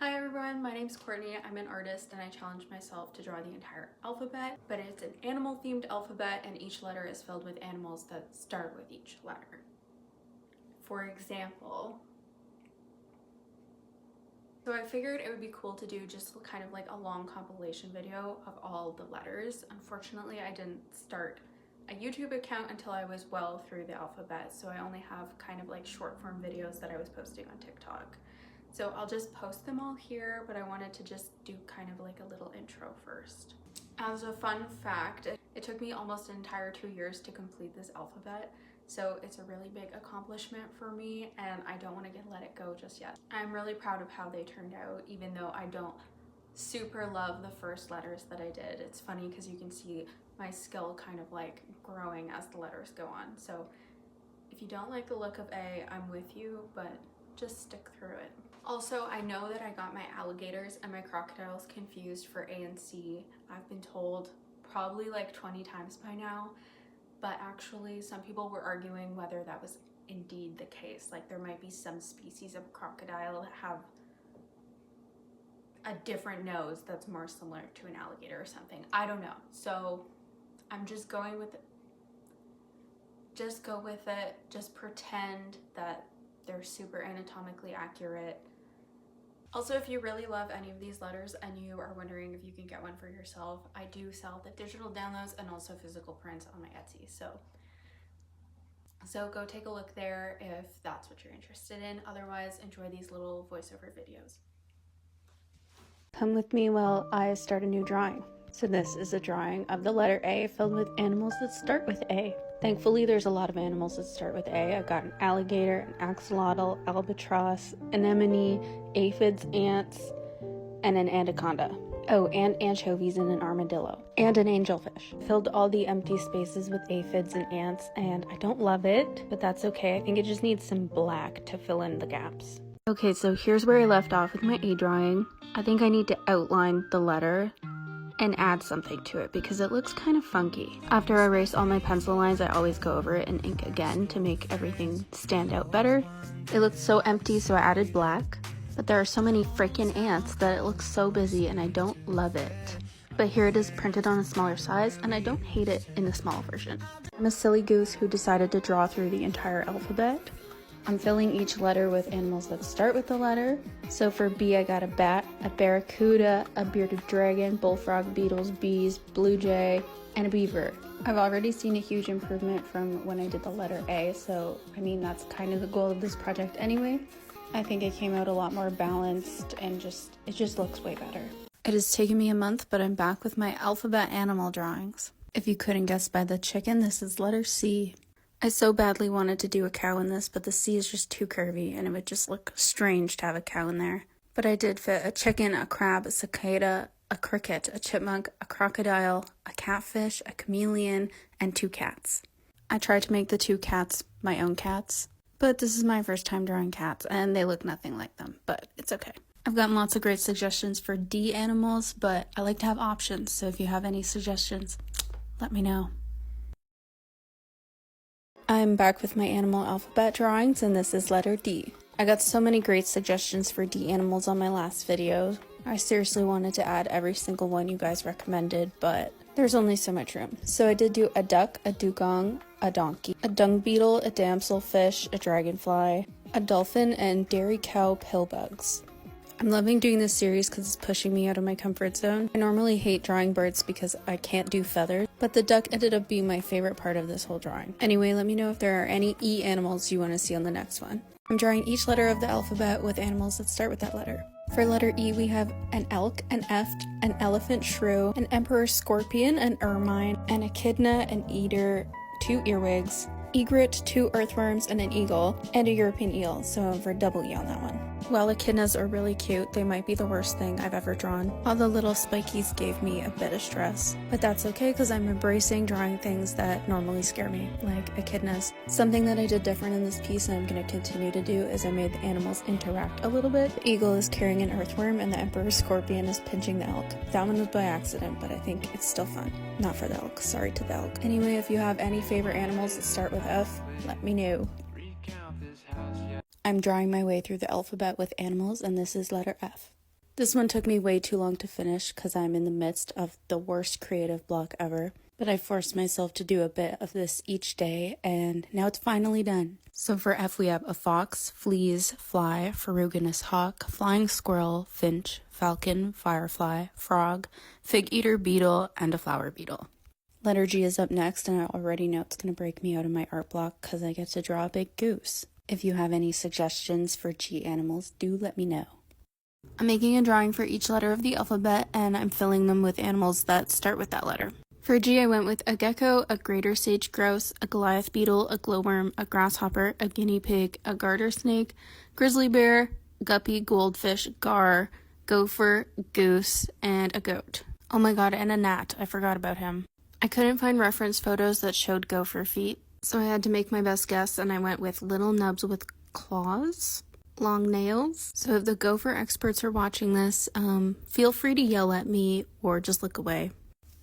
Hi everyone, my name's Courtney. I'm an artist and I challenged myself to draw the entire alphabet, but it's an animal themed alphabet and each letter is filled with animals that start with each letter. For example, so I figured it would be cool to do just kind of like a long compilation video of all the letters. Unfortunately, I didn't start a YouTube account until I was well through the alphabet, so I only have kind of like short form videos that I was posting on TikTok. So I'll just post them all here, but I wanted to just do kind of like a little intro first. As a fun fact, it took me almost an entire 2 years to complete this alphabet, so it's a really big accomplishment for me and I don't want to let it go just yet. I'm really proud of how they turned out, even though I don't super love the first letters that I did. It's funny because you can see my skill kind of like growing as the letters go on. So if you don't like the look of A, I'm with you, but just stick through it. Also, I know that I got my alligators and my crocodiles confused for A and C. I've been told probably like 20 times by now, but actually some people were arguing whether that was indeed the case. Like there might be some species of crocodile that have a different nose that's more similar to an alligator or something. I don't know. So I'm just going with it. Just go with it. Just pretend that they're super anatomically accurate. Also, if you really love any of these letters and you are wondering if you can get one for yourself, I do sell the digital downloads and also physical prints on my Etsy. So go take a look there if that's what you're interested in. Otherwise, enjoy these little voiceover videos. Come with me while I start a new drawing. So this is a drawing of the letter A filled with animals that start with A. Thankfully, there's a lot of animals that start with A. I've got an alligator, an axolotl, albatross, anemone, aphids, ants, and an anaconda. Oh, and anchovies and an armadillo. And an angelfish. Filled all the empty spaces with aphids and ants, and I don't love it, but that's okay. I think it just needs some black to fill in the gaps. Okay, so here's where I left off with my A drawing. I think I need to outline the letter and add something to it because it looks kind of funky. After I erase all my pencil lines, I always go over it and ink again to make everything stand out better. It looks so empty, so I added black, but there are so many freaking ants that it looks so busy and I don't love it. But here it is printed on a smaller size and I don't hate it in the small version. I'm a silly goose who decided to draw through the entire alphabet. I'm filling each letter with animals that start with the letter. So for B, I got a bat, a barracuda, a bearded dragon, bullfrog, beetles, bees, blue jay, and a beaver. I've already seen a huge improvement from when I did the letter A, so I mean that's kind of the goal of this project anyway. I think it came out a lot more balanced and it just looks way better. It has taken me a month, but I'm back with my alphabet animal drawings. If you couldn't guess by the chicken, this is letter C. I so badly wanted to do a cow in this, but the C is just too curvy and it would just look strange to have a cow in there. But I did fit a chicken, a crab, a cicada, a cricket, a chipmunk, a crocodile, a catfish, a chameleon, and 2 cats. I tried to make the 2 cats my own cats, but this is my first time drawing cats and they look nothing like them, but it's okay. I've gotten lots of great suggestions for D animals, but I like to have options, so if you have any suggestions, let me know. I'm back with my animal alphabet drawings and this is letter D. I got so many great suggestions for D animals on my last video. I seriously wanted to add every single one you guys recommended, but there's only so much room. So I did do a duck, a dugong, a donkey, a dung beetle, a damselfish, a dragonfly, a dolphin, and dairy cow pillbugs. I'm loving doing this series because it's pushing me out of my comfort zone. I normally hate drawing birds because I can't do feathers, but the duck ended up being my favorite part of this whole drawing. Anyway, let me know if there are any E animals you want to see on the next one. I'm drawing each letter of the alphabet with animals that start with that letter. For letter E, we have an elk, an eft, an elephant shrew, an emperor scorpion, an ermine, an echidna, an eater, 2 earwigs, egret, 2 earthworms, and an eagle, and a European eel, so for double E on that one. While echidnas are really cute, they might be the worst thing I've ever drawn. All the little spikies gave me a bit of stress, but that's okay because I'm embracing drawing things that normally scare me, like echidnas. Something that I did different in this piece and I'm going to continue to do is I made the animals interact a little bit. The eagle is carrying an earthworm and the emperor scorpion is pinching the elk. That one was by accident, but I think it's still fun. Not for the elk, sorry to the elk. Anyway, if you have any favorite animals that start with F, let me know. I'm drawing my way through the alphabet with animals, and this is letter F. This one took me way too long to finish because I'm in the midst of the worst creative block ever. But I forced myself to do a bit of this each day, and now it's finally done. So for F, we have a fox, fleas, fly, ferruginous hawk, flying squirrel, finch, falcon, firefly, frog, fig eater, beetle, and a flower beetle. Letter G is up next, and I already know it's going to break me out of my art block because I get to draw a big goose. If you have any suggestions for G animals, do let me know. I'm making a drawing for each letter of the alphabet, and I'm filling them with animals that start with that letter. For G, I went with a gecko, a greater sage grouse, a Goliath beetle, a glowworm, a grasshopper, a guinea pig, a garter snake, grizzly bear, guppy, goldfish, gar, gopher, goose, and a goat. Oh my god, and a gnat. I forgot about him. I couldn't find reference photos that showed gopher feet, so I had to make my best guess, and I went with little nubs with claws, long nails. So if the gopher experts are watching this, feel free to yell at me or just look away.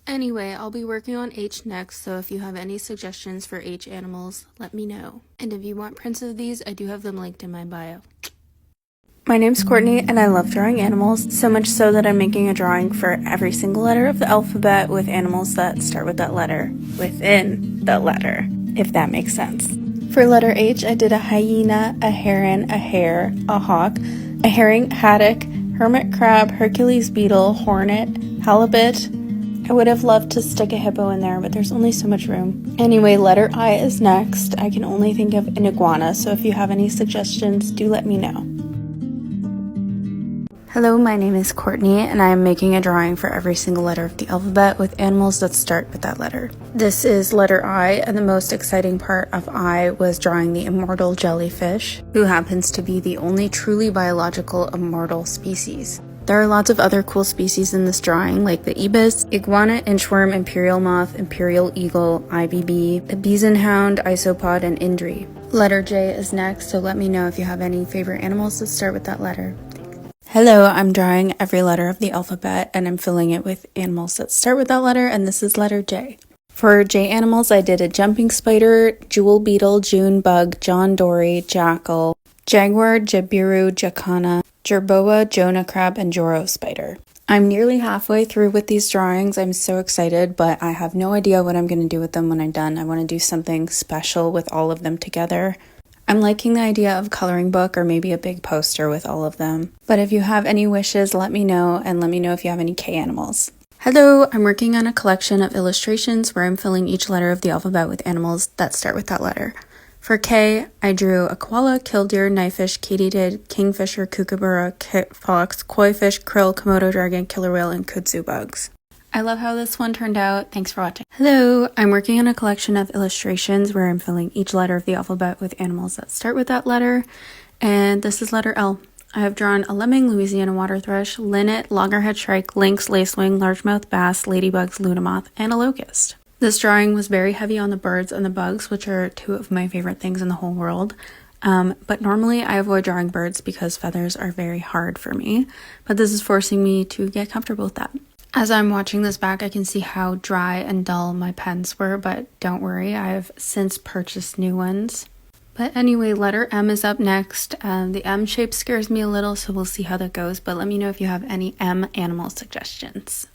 Anyway, I'll be working on H next, so if you have any suggestions for H animals, let me know. And if you want prints of these, I do have them linked in my bio. My name's Courtney, and I love drawing animals, so much so that I'm making a drawing for every single letter of the alphabet with animals that start with that letter within the letter, if that makes sense. For letter H, I did a hyena, a heron, a hare, a hawk, a herring, haddock, hermit crab, Hercules beetle, hornet, halibut. I would have loved to stick a hippo in there, but there's only so much room. Anyway, letter I is next. I can only think of an iguana, so if you have any suggestions, do let me know. Hello, my name is Courtney, and I am making a drawing for every single letter of the alphabet with animals that start with that letter. This is letter I, and the most exciting part of I was drawing the immortal jellyfish, who happens to be the only truly biological immortal species. There are lots of other cool species in this drawing, like the ibis, iguana, inchworm, imperial moth, imperial eagle, IBB, the bison hound, isopod, and indri. Letter J is next, so let me know if you have any favorite animals that start with that letter. Hello, I'm drawing every letter of the alphabet, and I'm filling it with animals that start with that letter, and this is letter J. For J animals, I did a jumping spider, jewel beetle, June bug, John Dory, jackal, jaguar, jabiru, jacana, jerboa, Jonah crab, and Joro spider. I'm nearly halfway through with these drawings. I'm so excited, but I have no idea what I'm going to do with them when I'm done. I want to do something special with all of them together. I'm liking the idea of a coloring book or maybe a big poster with all of them. But if you have any wishes, let me know, and let me know if you have any K animals. Hello, I'm working on a collection of illustrations where I'm filling each letter of the alphabet with animals that start with that letter. For K, I drew a koala, killdeer, knifefish, katydid, kingfisher, kookaburra, fox, koi fish, krill, Komodo dragon, killer whale, and kudzu bugs. I love how this one turned out. Thanks for watching. Hello, I'm working on a collection of illustrations where I'm filling each letter of the alphabet with animals that start with that letter, and this is letter L. I have drawn a lemming, Louisiana water thrush, linnet, loggerhead shrike, lynx, lacewing, largemouth bass, ladybugs, luna moth, and a locust. This drawing was very heavy on the birds and the bugs, which are two of my favorite things in the whole world. But normally I avoid drawing birds because feathers are very hard for me, but this is forcing me to get comfortable with that. As I'm watching this back, I can see how dry and dull my pens were, but don't worry, I have since purchased new ones. But anyway, letter M is up next. The M shape scares me a little, so we'll see how that goes, but let me know if you have any M animal suggestions.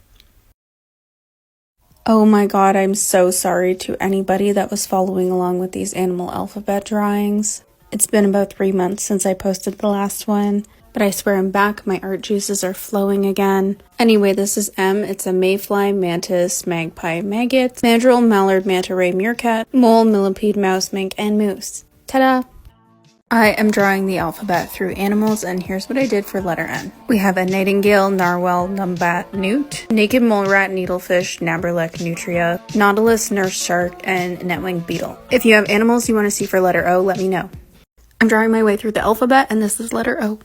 Oh my god, I'm so sorry to anybody that was following along with these animal alphabet drawings. It's been about 3 months since I posted the last one. But I swear I'm back, my art juices are flowing again. Anyway, this is M. It's a mayfly, mantis, magpie, maggot, mandrill, mallard, manta ray, meerkat, mole, millipede, mouse, mink, and moose. Ta-da! I am drawing the alphabet through animals, and here's what I did for letter N. We have a nightingale, narwhal, numbat, newt, naked mole rat, needlefish, naberleck, nutria, nautilus, nurse shark, and netwing beetle. If you have animals you want to see for letter O, let me know. I'm drawing my way through the alphabet, and this is letter O.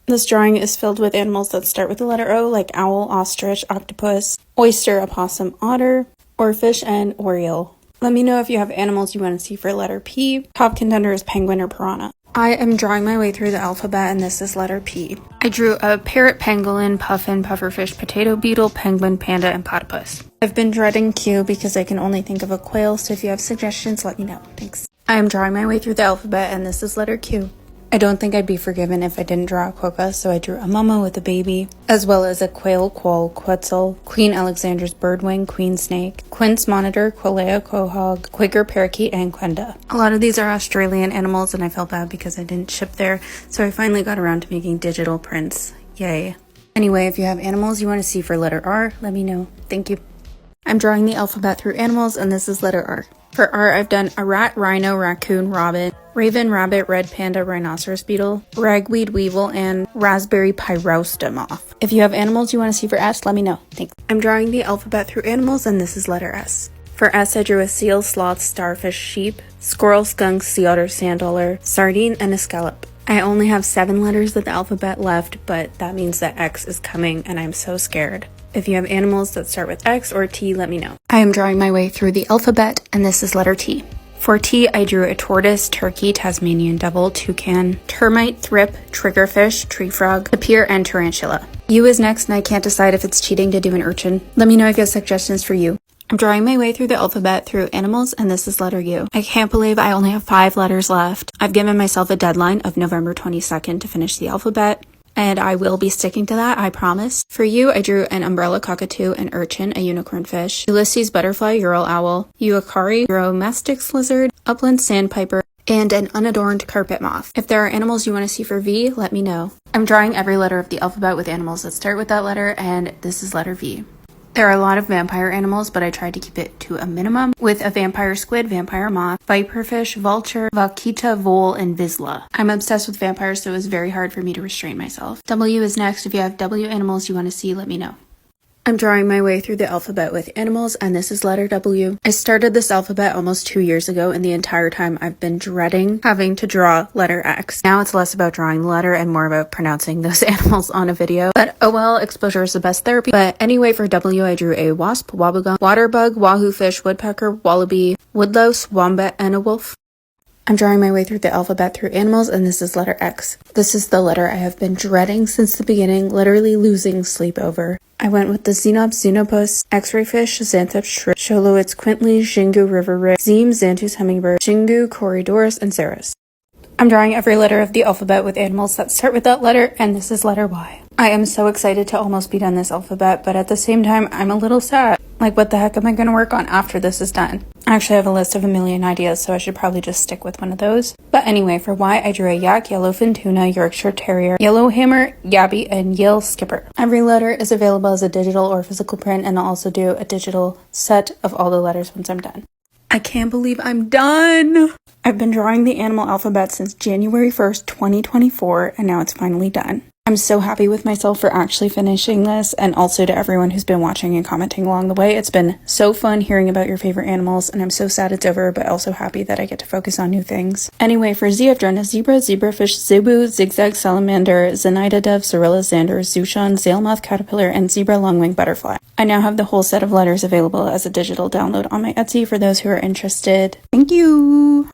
This drawing is filled with animals that start with the letter O, like owl, ostrich, octopus, oyster, opossum, otter, oarfish, and oriole. Let me know if you have animals you want to see for letter P. Top contender is penguin or piranha. I am drawing my way through the alphabet, and this is letter P. I drew a parrot, pangolin, puffin, pufferfish, potato beetle, penguin, panda, and platypus. I've been dreading Q because I can only think of a quail, so if you have suggestions, let me know. Thanks. I am drawing my way through the alphabet, and this is letter Q. I don't think I'd be forgiven if I didn't draw a quokka, so I drew a mama with a baby, as well as a quail, quoll, quetzal, Queen Alexandra's birdwing, queen snake, quince monitor, quailea, quahog, Quaker parakeet, and quenda. A lot of these are Australian animals, and I felt bad because I didn't ship there, so I finally got around to making digital prints. Yay. Anyway, if you have animals you want to see for letter R, let me know. Thank you. I'm drawing the alphabet through animals, and this is letter R. For R, I've done a rat, rhino, raccoon, robin, raven, rabbit, red panda, rhinoceros beetle, ragweed, weevil, and raspberry pyrausta moth. If you have animals you want to see for S, let me know. Thanks. I'm drawing the alphabet through animals, and this is letter S. For S, I drew a seal, sloth, starfish, sheep, squirrel, skunk, sea otter, sand dollar, sardine, and a scallop. I only have 7 letters of the alphabet left, but that means that X is coming, and I'm so scared. If you have animals that start with X or T, let me know. I am drawing my way through the alphabet, and this is letter T. For T, I drew a tortoise, turkey, Tasmanian devil, toucan, termite, thrip, triggerfish, tree frog, tapir, and tarantula. U is next, and I can't decide if it's cheating to do an urchin. Let me know if you have suggestions for U. I'm drawing my way through the alphabet through animals, and this is letter U. I can't believe I only have 5 letters left. I've given myself a deadline of November 22nd to finish the alphabet, and I will be sticking to that, I promise. For U, I drew an umbrella cockatoo, an urchin, a unicorn fish, Ulysses butterfly, Ural owl, Uakari, Uromastix lizard, upland sandpiper, and an unadorned carpet moth. If there are animals you want to see for V, let me know. I'm drawing every letter of the alphabet with animals that start with that letter, and this is letter V. There are a lot of vampire animals, but I tried to keep it to a minimum, with a vampire squid, vampire moth, viperfish, vulture, vaquita, vole, and vizsla. I'm obsessed with vampires, so it was very hard for me to restrain myself. W is next. If you have W animals you want to see, let me know. I'm drawing my way through the alphabet with animals, and this is letter W. I started this alphabet almost 2 years ago, and the entire time I've been dreading having to draw letter X. Now it's less about drawing the letter and more about pronouncing those animals on a video. But oh well, exposure is the best therapy. But anyway, for W, I drew a wasp, wobbegum, water bug, wahoo fish, woodpecker, wallaby, woodlouse, wombat, and a wolf. I'm drawing my way through the alphabet through animals, and this is letter X. This is the letter I have been dreading since the beginning, literally losing sleep over. I went with the Xenops, Xenopus, X-ray fish, Xanthips shrimp, Cholowitz quintly, Xingu river rig, Zeem, Xanthus hummingbird, Xingu, Corydoras, and Ceres. I'm drawing every letter of the alphabet with animals that start with that letter, and this is letter Y. I am so excited to almost be done this alphabet, but at the same time, I'm a little sad. Like, what the heck am I going to work on after this is done? I actually have a list of a million ideas, so I should probably just stick with one of those. But anyway, for Y, I drew a yak, yellowfin tuna, Yorkshire terrier, yellowhammer, yabby, and Yale skipper. Every letter is available as a digital or physical print, and I'll also do a digital set of all the letters once I'm done. I can't believe I'm done! I've been drawing the animal alphabet since January 1st, 2024, and now it's finally done. I'm so happy with myself for actually finishing this, and also to everyone who's been watching and commenting along the way. It's been so fun hearing about your favorite animals, and I'm so sad it's over, but also happy that I get to focus on new things. Anyway, for Z, I've drawn a zebra, zebrafish, zebu, zigzag salamander, Zenaida dove, Zorilla xander, Zushan, zalemoth caterpillar, and zebra longwing butterfly. I now have the whole set of letters available as a digital download on my Etsy for those who are interested. Thank you!